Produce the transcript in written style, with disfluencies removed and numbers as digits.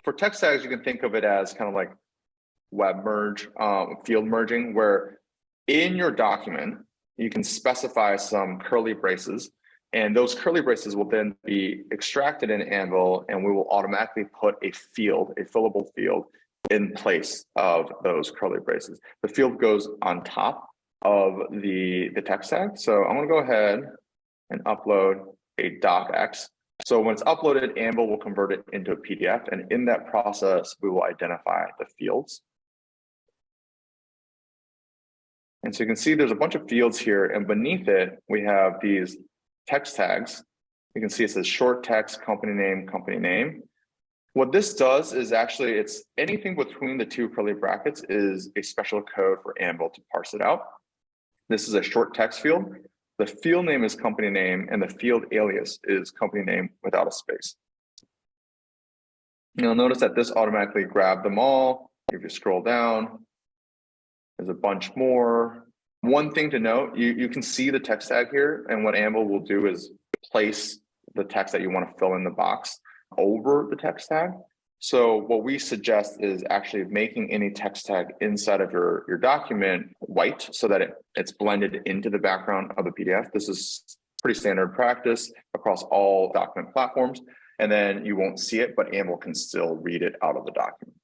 for text tags, you can think of it as kind of like web merge, field merging, where in your document, you can specify some curly braces, and those curly braces will then be extracted in Anvil, and we will automatically put a field, a fillable field, in place of those curly braces. The field goes on top of the text tag. So I'm gonna go ahead and upload a docx. So when it's uploaded, Anvil will convert it into a PDF, and in that process, we will identify the fields. And so you can see there's a bunch of fields here, and beneath it, we have these text tags. You can see it says short text, company name. What this does is actually, it's anything between the two curly brackets is a special code for Anvil to parse it out. This is a short text field. The field name is company name, and the field alias is company name without a space. You'll notice that this automatically grabbed them all. If you scroll down, there's a bunch more. One thing to note, you can see the text tag here, and what Anvil will do is place the text that you want to fill in the box over the text tag. So what we suggest is actually making any text tag inside of your document white so that it's blended into the background of the PDF. This is pretty standard practice across all document platforms. And then you won't see it, but Anvil can still read it out of the document.